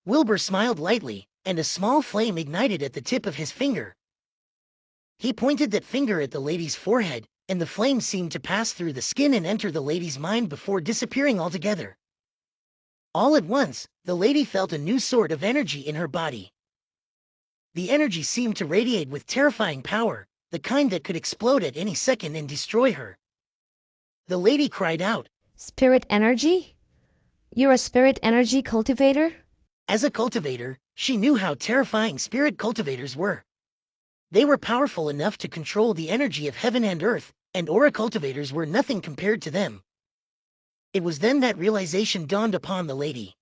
Wilbur smiled lightly, and a small flame ignited at the tip of his finger. He pointed that finger at the lady's forehead, and the flame seemed to pass through the skin and enter the lady's mind before disappearing altogether. All at once, the lady felt a new sort of energy in her body. The energy seemed to radiate with terrifying power, the kind that could explode at any second and destroy her. The lady cried out, Spirit energy? You're a spirit energy cultivator? As a cultivator, she knew how terrifying spirit cultivators were. They were powerful enough to control the energy of heaven and earth, and aura cultivators were nothing compared to them. It was then that realization dawned upon the lady.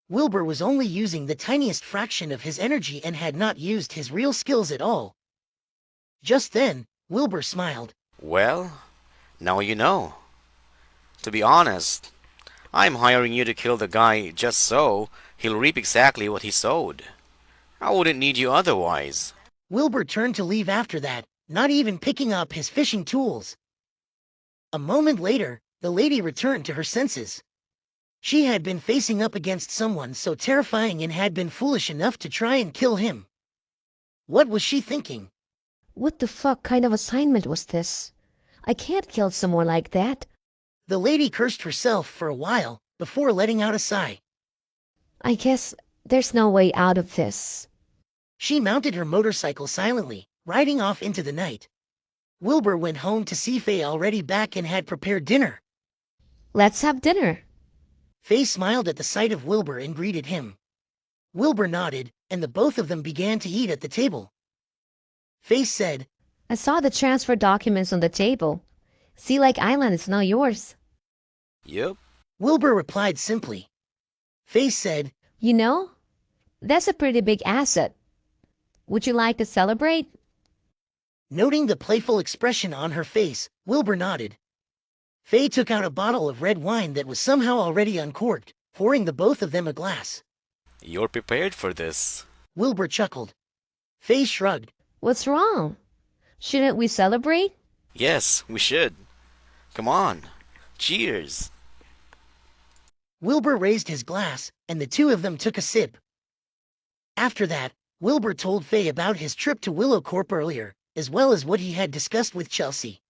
Wilbur was only using the tiniest fraction of his energy and had not used his real skills at all. Just then, Wilbur smiled. Well, now you know. To be honest, I'm hiring you to kill the guy just so he'll reap exactly what he sowed. I wouldn't need you otherwise. Wilbur turned to leave after that, not even picking up his fishing tools. A moment later, the lady returned to her senses. She had been facing up against someone so terrifying and had been foolish enough to try and kill him. What was she thinking? What the fuck kind of assignment was this? I can't kill someone like that. The lady cursed herself for a while, before letting out a sigh. I guess there's no way out of this. She mounted her motorcycle silently, riding off into the night. Wilbur went home to see Faye already back and had prepared dinner. Let's have dinner. Faye smiled at the sight of Wilbur and greeted him. Wilbur nodded, and the both of them began to eat at the table. Faye said, I saw the transfer documents on the table. Sea Lake Island is now yours. Yup. Wilbur replied simply. Faye said, You know, that's a pretty big asset. Would you like to celebrate? Noting the playful expression on her face, Wilbur nodded. Faye took out a bottle of red wine that was somehow already uncorked, pouring the both of them a glass. You're prepared for this. Wilbur chuckled. Faye shrugged. What's wrong? Shouldn't we celebrate? Yes, we should. Come on. Cheers. Wilbur raised his glass, and the two of them took a sip. After that, Wilbur told Faye about his trip to Willow Corp earlier, as well as what he had discussed with Chelsea.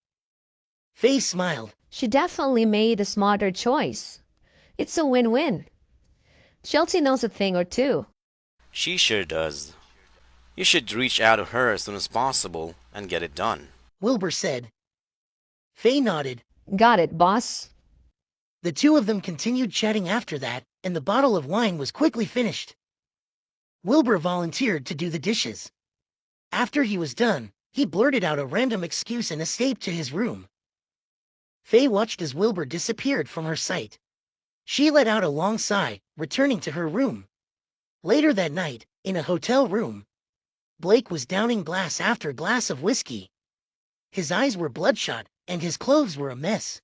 Faye smiled. She definitely made a smarter choice. It's a win-win. Chelsea knows a thing or two. She sure does. You should reach out to her as soon as possible and get it done. Wilbur said. Faye nodded. Got it, boss. The two of them continued chatting after that, and the bottle of wine was quickly finished. Wilbur volunteered to do the dishes. After he was done, he blurted out a random excuse and escaped to his room. Faye watched as Wilbur disappeared from her sight. She let out a long sigh, returning to her room. Later that night, in a hotel room, Blake was downing glass after glass of whiskey. His eyes were bloodshot, and his clothes were a mess.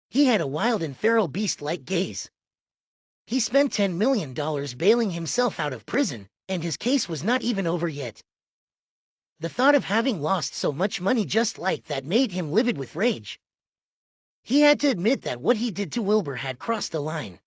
He had a wild and feral beast-like gaze. He spent $10 million bailing himself out of prison, and his case was not even over yet. The thought of having lost so much money just like that made him livid with rage. He had to admit that what he did to Wilbur had crossed the line.